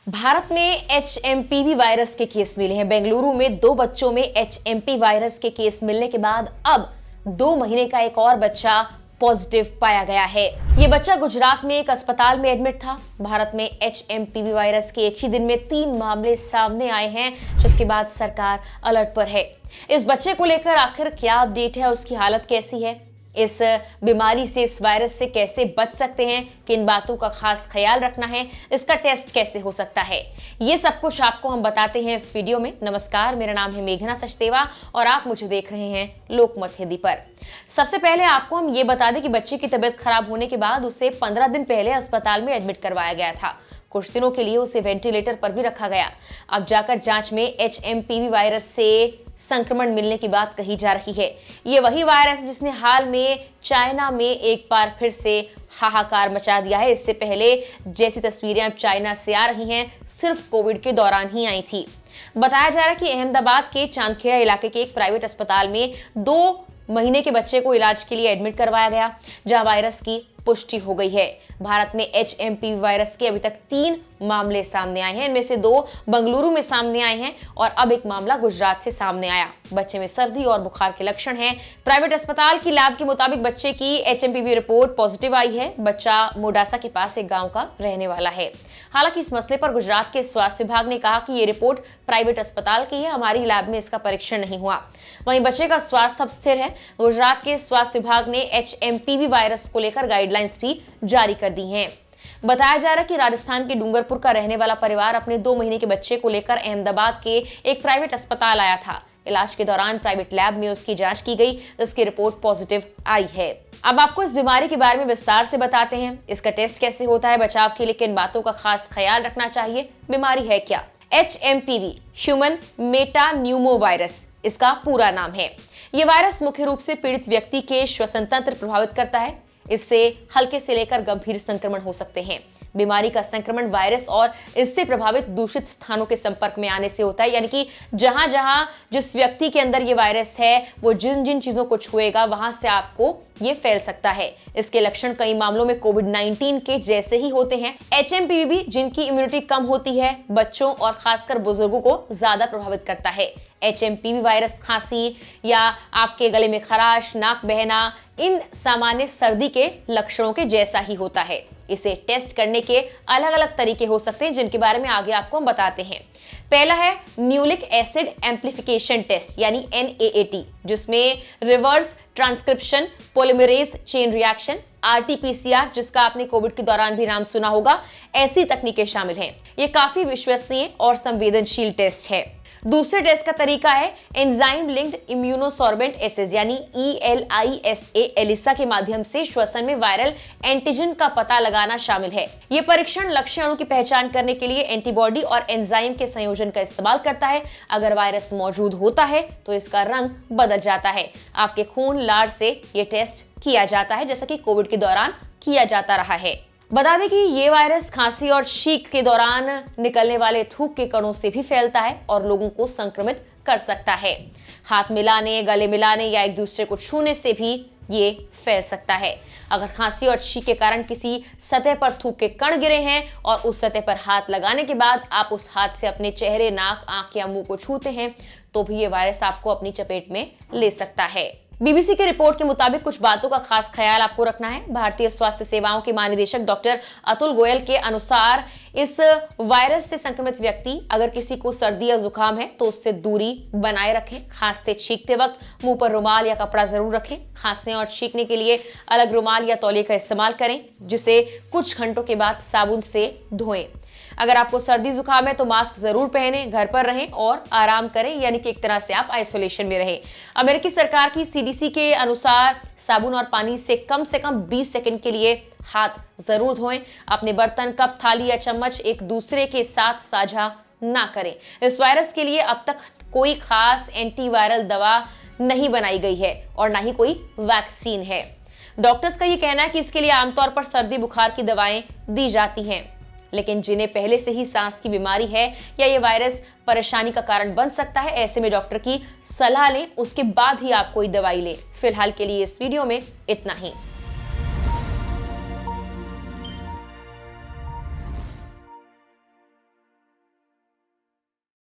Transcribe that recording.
भारत में HMPV virus के case मिले हैं। बेंगलुरु में 2 बच्चों में HMP वायरस के केस मिलने के बाद अब 2 महीने का एक और बच्चा पॉजिटिव पाया गया है। ये बच्चा गुजरात में एक अस्पताल में एडमिट था। भारत में HMPV वायरस के एक ही दिन में 3 मामले सामने आए हैं, जिसके बाद सरकार अलर्ट पर है। इस बच्चे को लेकर आखिर क्या अपडेट है, उसकी हालत कैसी है, इस बीमारी से, इस वायरस से कैसे बच सकते हैं, किन बातों का खास ख्याल रखना है, इसका टेस्ट कैसे हो सकता है, ये सब कुछ आपको हम बताते हैं इस वीडियो में। नमस्कार, मेरा नाम है मेघना सचदेवा और आप मुझे देख रहे हैं लोकमत हिंदी पर। सबसे पहले आपको हम ये बता दें कि बच्चे की तबीयत खराब होने के बाद उसे 15 दिन पहले अस्पताल में एडमिट करवाया गया था। कुछ दिनों के लिए उसे वेंटिलेटर पर भी रखा गया। अब जाकर जांच में HMPV वायरस से संक्रमण मिलने की बात कही जा रही है। ये वही वायरस जिसने हाल में चाइना में एक बार फिर से हाहाकार मचा दिया है। इससे पहले जैसी तस्वीरें अब चाइना से आ रही हैं, सिर्फ कोविड के दौरान ही आई थी। बताया जा रहा है कि अहमदाबाद के चांदखेड़ा इलाके के एक प्राइवेट अस्पताल में 2 महीने के बच्चे को इलाज के लिए एडमिट करवाया गया, जहां वायरस की पुष्टि हो गई है। भारत में HMPV वायरस के अभी तक 3 मामले सामने आए हैं। इनमें से 2 बेंगलुरु में सामने आए हैं और अब एक मामला गुजरात से सामने आया। बच्चे में सर्दी और बुखार के लक्षण हैं। प्राइवेट अस्पताल की लैब के मुताबिक बच्चे की HMPV रिपोर्ट पॉजिटिव आई है। बच्चा मोडासा के पास एक गांव का रहने वाला है। हालांकि इस मसले पर गुजरात के स्वास्थ्य विभाग ने कहा कि ये रिपोर्ट प्राइवेट अस्पताल की है, हमारी लैब में इसका परीक्षण नहीं हुआ। वहीं बच्चे का स्वास्थ्य अब स्थिर है। गुजरात के स्वास्थ्य विभाग ने HMPV वायरस को लेकर गाइडलाइंस भी जारी कर दी हैं। बताया जा रहा है कि राजस्थान के डूंगरपुर का रहने वाला परिवार अपने 2 महीने के बच्चे को लेकर अहमदाबाद के एक प्राइवेट अस्पताल आया था। इलाज के दौरान प्राइवेट लैब में उसकी जांच की गई, इसकी रिपोर्ट पॉजिटिव आई है। अब आपको इस बीमारी के बारे में विस्तार से बताते हैं। इसका टेस्ट कैसे होता है, बचाव के लिए किन बातों का खास ख्याल रखना चाहिए, बीमारी है क्या। HMPV ह्यूमन मेटान्यूमोवायरस इसका पूरा नाम है। यह वायरस मुख्य रूप से पीड़ित व्यक्ति के श्वसन तंत्र प्रभावित करता है। इससे हल्के से लेकर गंभीर संक्रमण हो सकते हैं। बीमारी का संक्रमण वायरस और इससे प्रभावित दूषित स्थानों के संपर्क में आने से होता है, यानी कि जहां जिस व्यक्ति के अंदर ये वायरस है, वो जिन जिन चीजों को छुएगा वहां से आपको ये फैल सकता है। इसके लक्षण कई मामलों में कोविड-19 के जैसे ही होते हैं। HMPV भी जिनकी इम्यूनिटी कम होती है, बच्चों और खासकर बुजुर्गों को ज्यादा प्रभावित करता है। HMPV वायरस खांसी या आपके गले में खराश, नाक बहना, इन सामान्य सर्दी के लक्षणों के जैसा ही होता है। इसे टेस्ट करने के अलग अलग तरीके हो सकते हैं, जिनके बारे में आगे आपको हम बताते हैं। पहला है न्यूक्लिक एसिड एम्प्लीफिकेशन टेस्ट यानी NAAT, जिसमें reverse transcription polymerase chain reaction RT-PCR, जिसका आपने कोविड के दौरान भी नाम सुना होगा, ऐसी तकनीकें शामिल हैं। ये काफी विश्वसनीय और संवेदनशील टेस्ट है। दूसरे टेस्ट का तरीका है एंजाइम लिंक्ड इम्यूनोसॉर्बेंट एसेज यानी ELISA के माध्यम से श्वसन में वायरल एंटीजन का पता लगाना शामिल है। यह परीक्षण लक्ष्य अणु की पहचान करने के लिए एंटीबॉडी और एंजाइम के संयोजन का इस्तेमाल करता है। अगर वायरस मौजूद होता है तो इसका रंग बदल जाता है। आपके खून, लार से यह टेस्ट किया जाता है, जैसा कि कोविड के दौरान किया जाता रहा है। बता दें कि ये वायरस खांसी और छींक के दौरान निकलने वाले थूक के कणों से भी फैलता है और लोगों को संक्रमित कर सकता है। हाथ मिलाने, गले मिलाने या एक दूसरे को छूने से भी ये फैल सकता है। अगर खांसी और छींक के कारण किसी सतह पर थूक के कण गिरे हैं और उस सतह पर हाथ लगाने के बाद आप उस हाथ से अपने चेहरे, नाक, आंख या मुंह को छूते हैं तो भी ये वायरस आपको अपनी चपेट में ले सकता है। BBC की रिपोर्ट के मुताबिक कुछ बातों का खास ख्याल आपको रखना है। भारतीय स्वास्थ्य सेवाओं के महानिदेशक डॉक्टर अतुल गोयल के अनुसार इस वायरस से संक्रमित व्यक्ति अगर किसी को सर्दी या जुकाम है तो उससे दूरी बनाए रखें। खांसते छींकते वक्त मुंह पर रुमाल या कपड़ा जरूर रखें। खांसने और छींकने के लिए अलग रुमाल या तौलिए का इस्तेमाल करें, जिसे कुछ घंटों के बाद साबुन से धोएं। अगर आपको सर्दी जुकाम है तो मास्क जरूर पहनें, घर पर रहें और आराम करें, यानी कि एक तरह से आप आइसोलेशन में रहें। अमेरिकी सरकार की CDC के अनुसार साबुन और पानी से कम 20 सेकंड के लिए हाथ जरूर धोएं। अपने बर्तन, कप, थाली या चम्मच एक दूसरे के साथ साझा ना करें। इस वायरस के लिए अब तक कोई खास एंटीवायरल दवा नहीं बनाई गई है और ना ही कोई वैक्सीन है। डॉक्टर्स का ये कहना है कि इसके लिए आमतौर पर सर्दी बुखार की दवाएं दी जाती हैं, लेकिन जिन्हें पहले से ही सांस की बीमारी है या ये वायरस परेशानी का कारण बन सकता है, ऐसे में डॉक्टर की सलाह लें, उसके बाद ही आप कोई दवाई लें। फिलहाल के लिए इस वीडियो में इतना ही।